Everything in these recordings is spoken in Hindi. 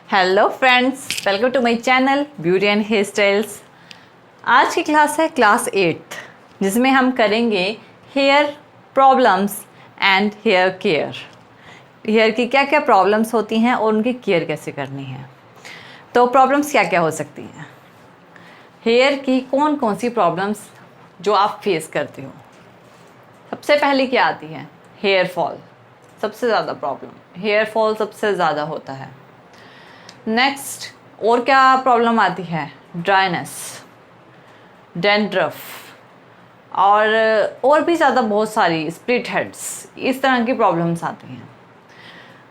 Hello friends, welcome to my channel beauty and hair styles. आज की क्लास है क्लास 8 जिसमें हम करेंगे hair problems and hair care. Hair की क्या क्या प्रॉब्लम्स होती हैं और उनकी केयर कैसे करनी है। तो प्रॉब्लम्स क्या क्या हो सकती हैं, हेयर की कौन कौन सी प्रॉब्लम्स जो आप फेस करते हो। सबसे पहले क्या आती है, हेयर फॉल। सबसे ज़्यादा प्रॉब्लम हेयर फॉल सबसे ज़्यादा होता है। नेक्स्ट और क्या प्रॉब्लम आती है, ड्राइनेस, डैंड्रफ और भी ज़्यादा बहुत सारी स्प्लिट हेड्स, इस तरह की प्रॉब्लम्स आती हैं।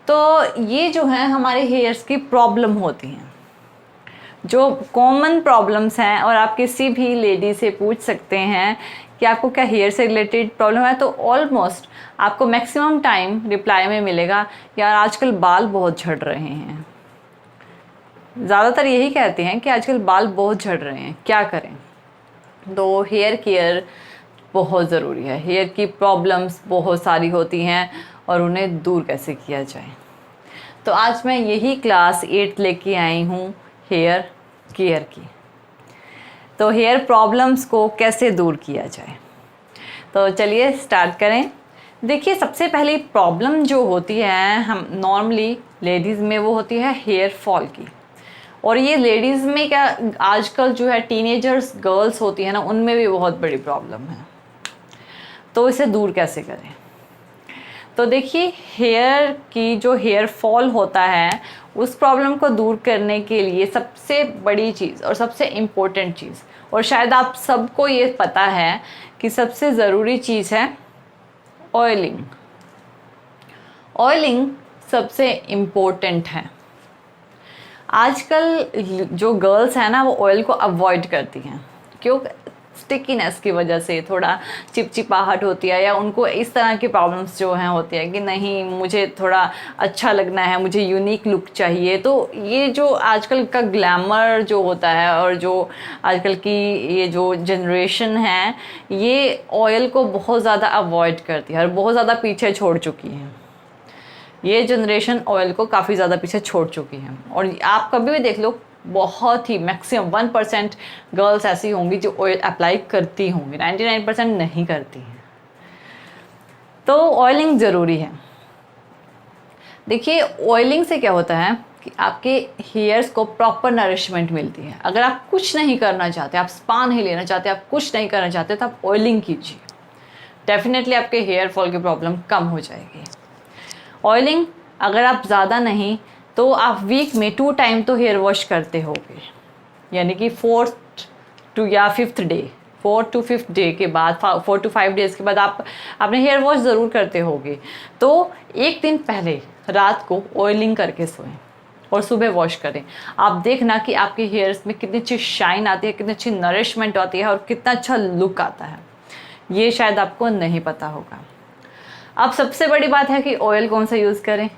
तो ये जो है हमारे हेयर्स की प्रॉब्लम होती हैं, जो कॉमन प्रॉब्लम्स हैं। और आप किसी भी लेडी से पूछ सकते हैं कि आपको क्या हेयर से रिलेटेड प्रॉब्लम है, तो ऑलमोस्ट आपको मैक्सिमम टाइम रिप्लाई में मिलेगा यार आजकल बाल बहुत झड़ रहे हैं। ज़्यादातर यही कहते हैं कि आजकल बाल बहुत झड़ रहे हैं, क्या करें। तो हेयर केयर बहुत ज़रूरी है। हेयर की प्रॉब्लम्स बहुत सारी होती हैं और उन्हें दूर कैसे किया जाए। तो आज मैं यही क्लास 8 लेके आई हूँ, हेयर केयर की। तो हेयर प्रॉब्लम्स को कैसे दूर किया जाए, तो चलिए स्टार्ट करें। देखिए, सबसे पहली प्रॉब्लम जो होती है हम नॉर्मली लेडीज़ में, वो होती है हेयर फॉल की। और ये लेडीज़ में क्या, आजकल जो है टीनेजर्स गर्ल्स होती है ना, उनमें भी बहुत बड़ी प्रॉब्लम है। तो इसे दूर कैसे करें। तो देखिए, हेयर की जो हेयर फॉल होता है उस प्रॉब्लम को दूर करने के लिए सबसे बड़ी चीज़ और सबसे इम्पोर्टेंट चीज़, और शायद आप सबको ये पता है कि सबसे ज़रूरी चीज़ है ऑयलिंग। ऑयलिंग सबसे इम्पोर्टेंट है। आजकल जो गर्ल्स हैं ना, वो ऑयल को अवॉइड करती हैं। क्यों? स्टिकीनेस की वजह से, थोड़ा चिपचिपाहट होती है, या उनको इस तरह की प्रॉब्लम्स जो हैं होती है कि नहीं मुझे थोड़ा अच्छा लगना है, मुझे यूनिक लुक चाहिए। तो ये जो आजकल का ग्लैमर जो होता है और जो आजकल की ये जो जनरेशन है, ये ऑयल को बहुत ज़्यादा अवॉइड करती है और बहुत ज़्यादा पीछे छोड़ चुकी है। ये जनरेशन ऑयल को काफ़ी ज़्यादा पीछे छोड़ चुकी है। और आप कभी भी देख लो, बहुत ही मैक्सिमम 1% गर्ल्स ऐसी होंगी जो ऑयल अप्लाई करती होंगी, 99% नहीं करती हैं। तो ऑयलिंग ज़रूरी है। देखिए, ऑयलिंग से क्या होता है कि आपके हेयर्स को प्रॉपर नरिशमेंट मिलती है। अगर आप कुछ नहीं करना चाहते, आप स्पा नहीं लेना चाहते, आप कुछ नहीं करना चाहते, तो आप ऑयलिंग कीजिए। डेफिनेटली आपके हेयर फॉल की प्रॉब्लम कम हो जाएगी। ऑयलिंग अगर आप ज़्यादा नहीं तो आप वीक में 2 टाइम तो हेयर वॉश करते होगे, यानी कि 4th to या 5th day, 4 to 5th day के बाद, 4 to 5 डेज़ के बाद आप अपने हेयर वॉश ज़रूर करते होगे। तो एक दिन पहले रात को ऑयलिंग करके सोएं और सुबह वॉश करें। आप देखना कि आपके हेयर्स में कितनी अच्छी शाइन आती है, कितनी अच्छी नरिशमेंट आती है और कितना अच्छा लुक आता है। ये शायद आपको नहीं पता होगा। अब सबसे बड़ी बात है कि ऑयल कौन सा यूज़ करें।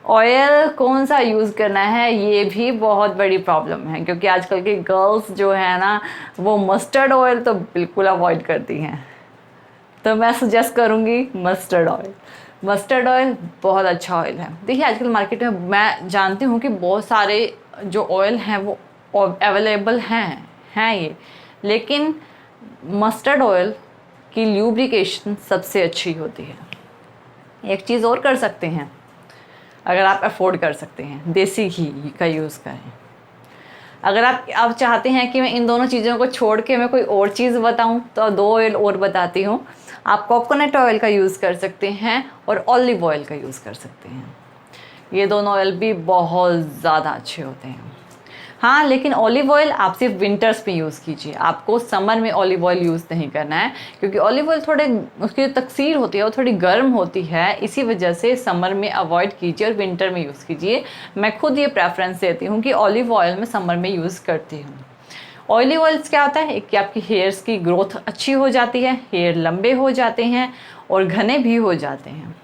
ऑयल कौन सा यूज़ करना है, ये भी बहुत बड़ी प्रॉब्लम है, क्योंकि आजकल की गर्ल्स जो है ना, वो मस्टर्ड ऑयल तो बिल्कुल अवॉइड करती हैं। तो मैं सजेस्ट करूँगी मस्टर्ड ऑयल। मस्टर्ड ऑयल बहुत अच्छा ऑयल है। देखिए, आजकल मार्केट में मैं जानती हूँ कि बहुत सारे जो ऑयल हैं वो अवेलेबल हैं ये, लेकिन मस्टर्ड ऑयल की ल्यूब्रिकेशन सबसे अच्छी होती है। एक चीज़ और कर सकते हैं, अगर आप अफोर्ड कर सकते हैं, देसी घी का यूज़ करें। अगर आप चाहते हैं कि मैं इन दोनों चीज़ों को छोड़ के मैं कोई और चीज़ बताऊं, तो 2 ऑयल और बताती हूँ। आप कोकोनट ऑयल का यूज़ कर सकते हैं और ऑलिव ऑयल का यूज़ कर सकते हैं। ये दोनों ऑयल भी बहुत ज़्यादा अच्छे होते हैं। हाँ, लेकिन ऑलिव ऑयल आप सिर्फ विंटर्स में यूज़ कीजिए। आपको समर में ऑलिव ऑयल यूज़ नहीं करना है, क्योंकि ऑलिव ऑयल थोड़े उसकी जो तकसीर होती है वो थोड़ी गर्म होती है। इसी वजह से समर में अवॉइड कीजिए और विंटर में यूज़ कीजिए। मैं खुद ये प्रेफरेंस देती हूँ कि ऑलिव ऑयल में समर में यूज़ करती हूँ। ऑलिव ऑयल्स क्या होता है, एक कि आपकी हेयर्स की ग्रोथ अच्छी हो जाती है, हेयर लंबे हो जाते हैं और घने भी हो जाते हैं।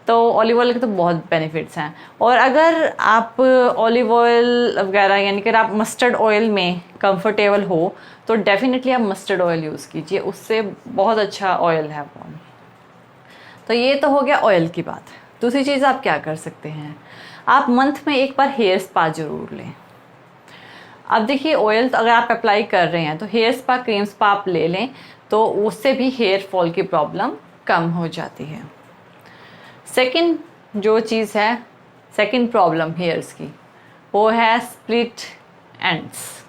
तो ऑलिव ऑयल के तो बहुत बेनिफिट्स हैं। और अगर आप ऑलिव ऑयल वगैरह, यानी कि आप मस्टर्ड ऑयल में कंफर्टेबल हो, तो डेफिनेटली आप मस्टर्ड ऑयल यूज़ कीजिए, उससे बहुत अच्छा ऑयल है वो। तो ये तो हो गया ऑयल की बात। दूसरी चीज़ आप क्या कर सकते हैं, आप मंथ में एक बार हेयर स्पा जरूर लें। अब देखिए ऑयल तो अगर आप अप्लाई कर रहे हैं तो हेयर स्पा क्रीम स्पा आप ले लें तो उससे भी हेयर फॉल की प्रॉब्लम कम हो जाती है। सेकंड जो चीज़ है, सेकंड प्रॉब्लम हेयर्स की, वो है स्प्लिट एंड्स,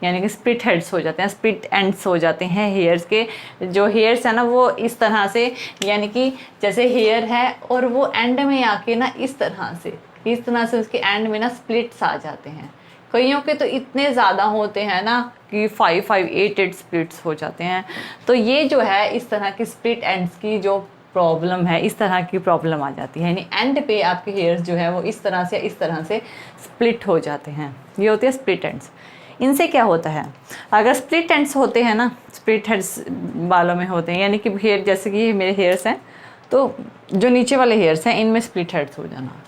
यानी कि स्प्लिट हेड्स हो जाते हैं, स्प्लिट एंड्स हो जाते हैं हेयर्स के। जो हेयर्स है ना वो इस तरह से, यानी कि जैसे हेयर है और वो एंड में आके ना इस तरह से उसके एंड में ना स्प्लिट्स आ जाते हैं। कईयों के तो इतने ज़्यादा होते हैं ना कि 5-8 स्प्लिट्स हो जाते हैं। तो ये जो है इस तरह की स्प्लिट एंड्स की जो प्रॉब्लम है, इस तरह की प्रॉब्लम आ जाती है, यानी एंड पे आपके हेयर्स जो है वो इस तरह से स्प्लिट हो जाते हैं। ये होते हैं स्प्लिट एंड्स। इनसे क्या होता है, अगर स्प्लिट एंड्स होते हैं ना, स्प्लिट हेड्स बालों में होते हैं, यानी कि हेयर जैसे कि मेरे हेयर्स हैं तो जो नीचे वाले हेयर्स हैं इनमें स्प्लिट हेड्स हो जाना,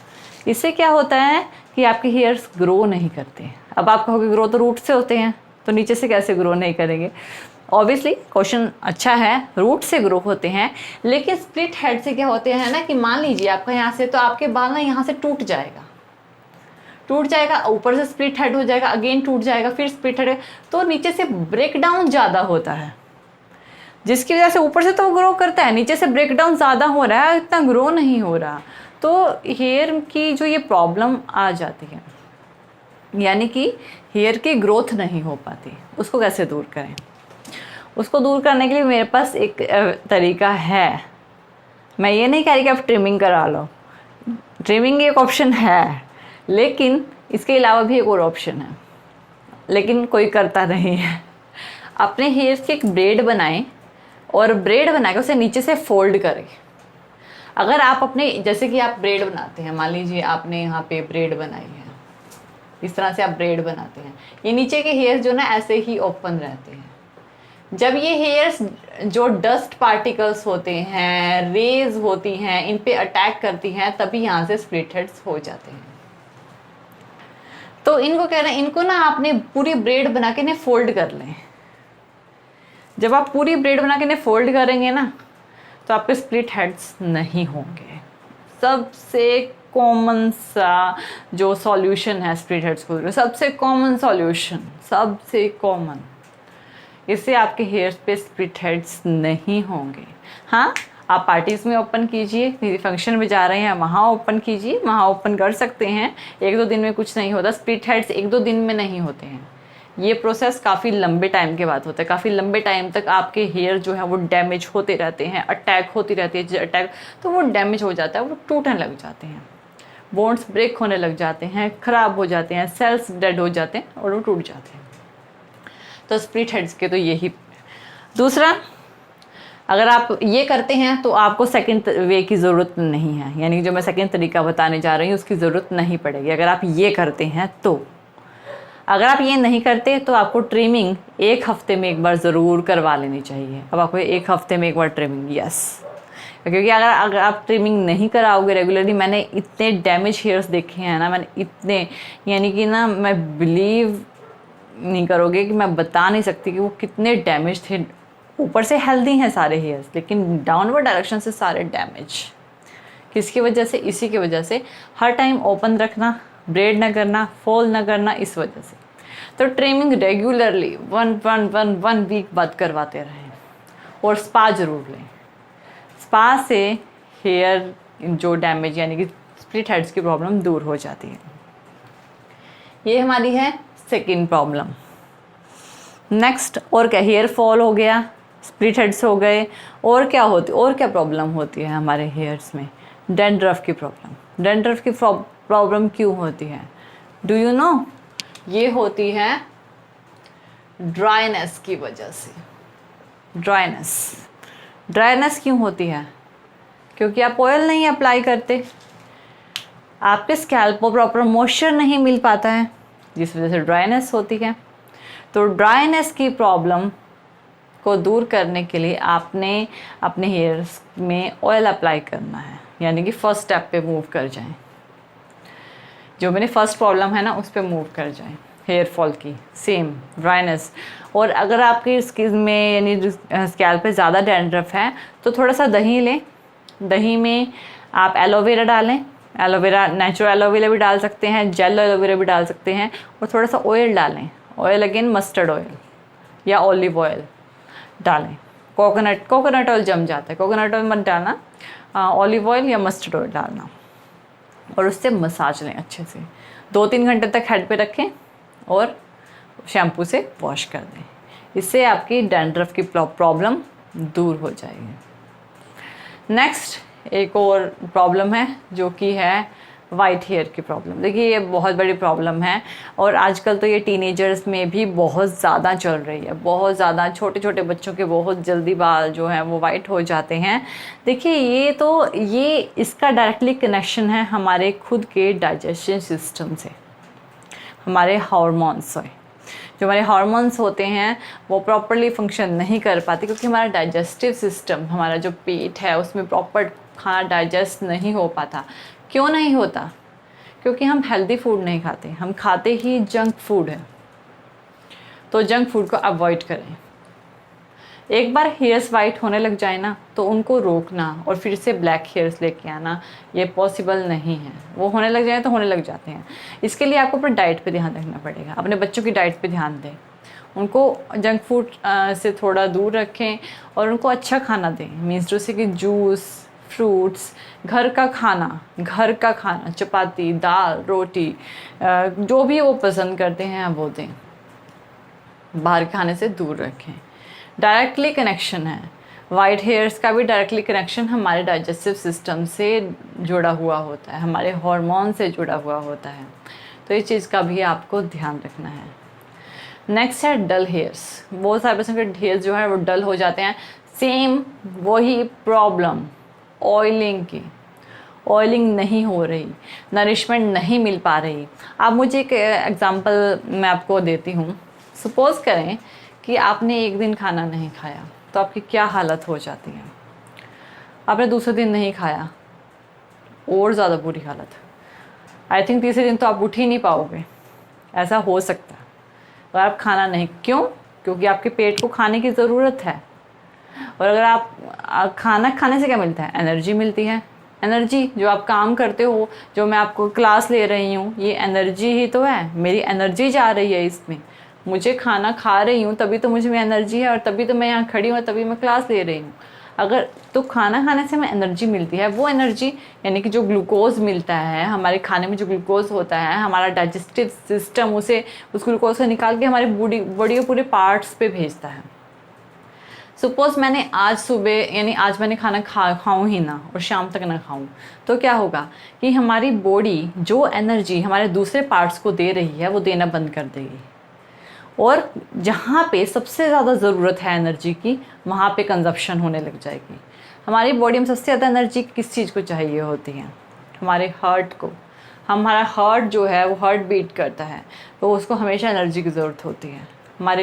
इससे क्या होता है कि आपके हेयर्स ग्रो नहीं करते। अब आप कहोगे ग्रो तो रूट से होते हैं तो नीचे से कैसे ग्रो नहीं करेंगे। ऑब्वियसली क्वेश्चन अच्छा है, रूट से ग्रो होते हैं, लेकिन स्प्लिट हेड से क्या होते हैं ना कि मान लीजिए आपका यहाँ से, तो आपके बाल ना यहाँ से टूट जाएगा, ऊपर से स्प्लिट हेड हो जाएगा, अगेन टूट जाएगा, फिर स्प्लिट हेड, तो नीचे से ब्रेक डाउन ज़्यादा होता है, जिसकी वजह से ऊपर से तो वो ग्रो करता है, नीचे से ब्रेक डाउन ज़्यादा हो रहा है, इतना ग्रो नहीं हो रहा। तो हेयर की जो ये प्रॉब्लम आ जाती है, यानी कि हेयर की ग्रोथ नहीं हो पाती, उसको कैसे दूर करें। उसको दूर करने के लिए मेरे पास एक तरीका है। मैं ये नहीं कह रही कि आप ट्रिमिंग करा लो, ट्रिमिंग एक ऑप्शन है, लेकिन इसके अलावा भी एक और ऑप्शन है, लेकिन कोई करता नहीं है। अपने हेयर्स की एक ब्रेड बनाएं और ब्रेड बना के उसे नीचे से फोल्ड करें। अगर आप अपने, जैसे कि आप ब्रेड बनाते हैं, मान लीजिए आपने यहाँ पे ब्रेड बनाई है, इस तरह से आप ब्रेड बनाते हैं, ये नीचे के हेयर्स जो ना ऐसे ही ओपन रहते हैं। जब ये हेयर्स जो डस्ट पार्टिकल्स होते हैं, रेज होती हैं, इन पे अटैक करती हैं, तभी यहाँ से स्प्लिट हेड्स हो जाते हैं। तो इनको कह रहे हैं, इनको ना आपने पूरी ब्रेड बना के इन्हें फोल्ड कर लें। जब आप पूरी ब्रेड बना के इन्हें फोल्ड करेंगे ना तो आपके स्प्लिट हेड्स नहीं होंगे। सबसे कॉमन सा जो सॉल्यूशन है स्प्लिट हेड्स को, सबसे कॉमन सॉल्यूशन, सबसे कॉमन, इससे आपके हेयर्स पे स्प्लिट हेड्स नहीं होंगे। हाँ, आप पार्टीज़ में ओपन कीजिए, किसी फंक्शन में जा रहे हैं वहाँ ओपन कीजिए, वहाँ ओपन कर सकते हैं, 1-2 दिन में कुछ नहीं होता। स्प्लिट हेड्स 1-2 दिन में नहीं होते हैं, ये प्रोसेस काफ़ी लंबे टाइम के बाद होता है। काफ़ी लंबे टाइम तक आपके हेयर जो है वो डैमेज होते रहते हैं, अटैक होती रहती है, अटैक तो वो डैमेज हो जाता है, वो टूटने लग जाते हैं, बोन्स ब्रेक होने लग जाते हैं, ख़राब हो जाते हैं, सेल्स डेड हो जाते हैं और वो टूट जाते हैं। तो स्प्लिट हेड्स के तो यही। दूसरा, अगर आप ये करते हैं तो आपको सेकंड वे की ज़रूरत नहीं है, यानी जो मैं सेकंड तरीका बताने जा रही हूँ उसकी ज़रूरत नहीं पड़ेगी अगर आप ये करते हैं तो। अगर आप ये नहीं करते तो आपको ट्रिमिंग 1 हफ्ते में एक बार ज़रूर करवा लेनी चाहिए। अब आपको 1 हफ्ते में एक बार ट्रिमिंग, यस, क्योंकि अगर आप ट्रिमिंग नहीं कराओगे रेगुलरली, मैंने इतने डैमेज हेयर्स देखे हैं ना, मैंने इतने, यानी कि ना मैं बिलीव नहीं करोगे कि मैं बता नहीं सकती कि वो कितने डैमेज थे। ऊपर से हेल्दी हैं सारे हेयर्स, लेकिन डाउनवर्ड डायरेक्शन से सारे डैमेज। किसकी वजह से? इसी की वजह से, हर टाइम ओपन रखना, ब्रेड ना करना, फोल्ड ना करना, इस वजह से। तो ट्रिमिंग रेगुलरली 1 वीक बाद करवाते रहें और स्पा जरूर लें। स्पा से हेयर जो डैमेज यानी कि स्प्लिट हेड्स की प्रॉब्लम दूर हो जाती है। ये हमारी है सेकेंड प्रॉब्लम। नेक्स्ट, और क्या, हेयर फॉल हो गया, स्प्लिट हेड्स हो गए, और क्या प्रॉब्लम होती है हमारे हेयर्स में? डैंड्रफ की प्रॉब्लम। डैंड्रफ की प्रॉब्लम क्यों होती है? Do you know? ये होती है ड्राइनेस की वजह से। ड्राइनेस क्यों होती है? क्योंकि आप ऑयल नहीं अप्लाई करते, आपके स्कैल्प को प्रॉपर मॉइस्चर नहीं मिल पाता है, जिस वजह से ड्राइनेस होती है। तो ड्राइनेस की प्रॉब्लम को दूर करने के लिए आपने अपने हेयर्स में ऑयल अप्लाई करना है, यानी कि फर्स्ट स्टेप पे मूव कर जाएं। जो मैंने फर्स्ट प्रॉब्लम है ना उस पे मूव कर जाएं, हेयर फॉल की, सेम ड्राइनेस। और अगर आपकी स्किन में यानी स्कैल्प पे ज़्यादा डैंड्रफ है तो थोड़ा सा दही लें, दही में आप एलोवेरा डालें, एलोवेरा, नेचुरल एलोवेरा भी डाल सकते हैं, जेल एलोवेरा भी डाल सकते हैं, और थोड़ा सा ऑयल डालें। ऑयल अगेन मस्टर्ड ऑयल या ऑलिव ऑयल डालें। कोकोनट ऑयल जम जाता है, कोकोनट ऑयल मत डालना, ऑलिव ऑयल या मस्टर्ड ऑयल डालना, और उससे मसाज लें अच्छे से। 2-3 घंटे तक हेड पे रखें और शैम्पू से वॉश कर दें। इससे आपकी डैंड्रफ की प्रॉब्लम दूर हो जाएगी। नेक्स्ट एक और प्रॉब्लम है जो कि है वाइट हेयर की प्रॉब्लम। देखिए ये बहुत बड़ी प्रॉब्लम है, और आजकल तो ये टीनेजर्स में भी बहुत ज़्यादा चल रही है, बहुत ज़्यादा। छोटे छोटे बच्चों के बहुत जल्दी बाल जो हैं वो वाइट हो जाते हैं। देखिए ये इसका डायरेक्टली कनेक्शन है हमारे खुद के डाइजेशन सिस्टम से, हमारे हार्मोन्स से। जो हमारे हार्मोन्स होते हैं वो प्रॉपरली फंक्शन नहीं कर पाते, क्योंकि हमारा डाइजेस्टिव सिस्टम, हमारा जो पेट है उसमें प्रॉपर खाना डाइजेस्ट नहीं हो पाता। क्यों नहीं होता? क्योंकि हम हेल्दी फूड नहीं खाते, हम खाते ही जंक फूड है। तो जंक फूड को अवॉइड करें। एक बार हेयर्स वाइट होने लग जाए ना तो उनको रोकना और फिर से ब्लैक हेयर्स लेके आना ये पॉसिबल नहीं है। वो होने लग जाए तो होने लग जाते हैं। इसके लिए आपको अपने डाइट पे ध्यान रखना पड़ेगा, अपने बच्चों की डाइट पे ध्यान दें, उनको जंक फूड से थोड़ा दूर रखें और उनको अच्छा खाना दें। मीन्स जैसे कि जूस, फ्रूट्स, घर का खाना, चपाती, दाल, रोटी, जो भी वो पसंद करते हैं वो दें, बाहर खाने से दूर रखें। डायरेक्टली कनेक्शन है, वाइट हेयर्स का भी डायरेक्टली कनेक्शन हमारे डाइजेस्टिव सिस्टम से जुड़ा हुआ होता है, हमारे हार्मोन से जुड़ा हुआ होता है। तो इस चीज़ का भी आपको ध्यान रखना है। नेक्स्ट है डल हेयर्स। बहुत सारे पर्सन के हेयर्स जो है वो डल हो जाते हैं। सेम वही प्रॉब्लम ऑयलिंग की, ऑयलिंग नहीं हो रही, नरिशमेंट नहीं मिल पा रही। आप मुझे एक एग्जांपल मैं आपको देती हूँ। सपोज़ करें कि आपने एक दिन खाना नहीं खाया तो आपकी क्या हालत हो जाती है। आपने दूसरे दिन नहीं खाया, और ज़्यादा बुरी हालत। आई थिंक तीसरे दिन तो आप उठ ही नहीं पाओगे, ऐसा हो सकता है। और आप खाना नहीं, क्यों? क्योंकि आपके पेट को खाने की ज़रूरत है। और अगर आप खाना खाने से क्या मिलता है? एनर्जी मिलती है। एनर्जी जो आप काम करते हो, जो मैं आपको क्लास ले रही हूँ, ये एनर्जी ही तो है। मेरी एनर्जी जा रही है इसमें। मुझे खाना खा रही हूँ तभी तो मुझे में एनर्जी है, और तभी तो मैं यहाँ खड़ी हूँ, तभी मैं क्लास ले रही हूँ। अगर तो खाना खाने से हमें एनर्जी मिलती है। वो एनर्जी यानी कि जो ग्लूकोज मिलता है, हमारे खाने में जो ग्लूकोज होता है, हमारा डाइजेस्टिव सिस्टम उस ग्लूकोज को निकाल के हमारे बॉडी के पूरे पार्ट्स पे भेजता है। सपोज़ मैंने आज सुबह यानी आज मैंने खाना खाऊँ ही ना और शाम तक ना खाऊँ, तो क्या होगा कि हमारी बॉडी जो एनर्जी हमारे दूसरे पार्ट्स को दे रही है वो देना बंद कर देगी, और जहाँ पे सबसे ज़्यादा ज़रूरत है एनर्जी की, वहाँ पे कंजप्शन होने लग जाएगी। हमारी बॉडी में सबसे ज़्यादा एनर्जी किस चीज़ को चाहिए होती है? हमारे हार्ट को। हमारा हार्ट जो है वो हार्ट बीट करता है, तो उसको हमेशा एनर्जी की ज़रूरत होती है।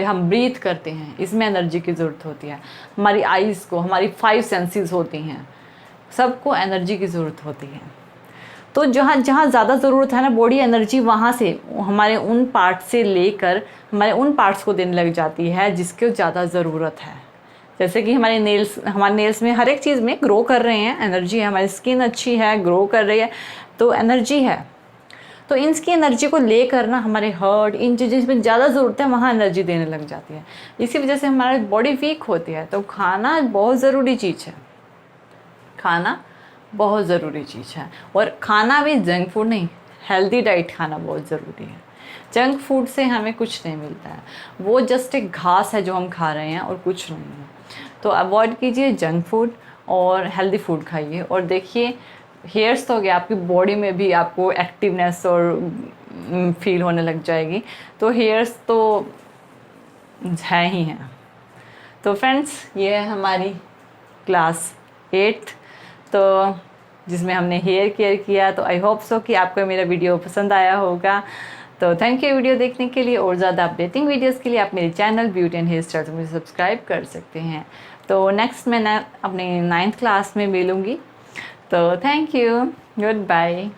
हम ब्रीथ करते हैं, इसमें एनर्जी की ज़रूरत होती है। हमारी आइज़ को, हमारी 5 सेंसेस होती हैं, सबको एनर्जी की ज़रूरत होती है। तो जहाँ ज़्यादा ज़रूरत है ना बॉडी एनर्जी, वहाँ से हमारे उन पार्ट से लेकर हमारे उन पार्ट्स को देने लग जाती है जिसको ज़्यादा ज़रूरत है। जैसे कि हमारे नेल्स में हर एक चीज़ में ग्रो कर रहे हैं, एनर्जी है। हमारी स्किन अच्छी है, ग्रो कर रही है, तो एनर्जी है। तो इसकी एनर्जी को लेकर ना हमारे हार्ट, इन चीज़ों में ज़्यादा ज़रूरत है, वहाँ एनर्जी देने लग जाती है। इसी वजह से हमारी बॉडी वीक होती है। तो खाना बहुत ज़रूरी चीज़ है, खाना बहुत ज़रूरी चीज़ है। और खाना भी जंक फूड नहीं, हेल्दी डाइट खाना बहुत ज़रूरी है। जंक फूड से हमें कुछ नहीं मिलता है, वो जस्ट एक घास है जो हम खा रहे हैं और कुछ नहीं है। तो अवॉइड कीजिए जंक फूड और हेल्दी फूड खाइए। और देखिए हेयर्स तो हो गया, आपकी बॉडी में भी आपको एक्टिवनेस और फील होने लग जाएगी। तो हेयर्स तो है ही हैं। तो फ्रेंड्स ये है हमारी क्लास 8 तो जिसमें हमने हेयर केयर किया। तो आई होप सो कि आपको मेरा वीडियो पसंद आया होगा। तो थैंक यू वीडियो देखने के लिए। और ज़्यादा अपडेटिंग वीडियोस के लिए आप मेरे channel beauty and hair style को मुझे सब्सक्राइब कर सकते हैं। तो नेक्स्ट मैं अपनी 9th क्लास में मिलूँगी। तो थैंक यू, गुड बाय।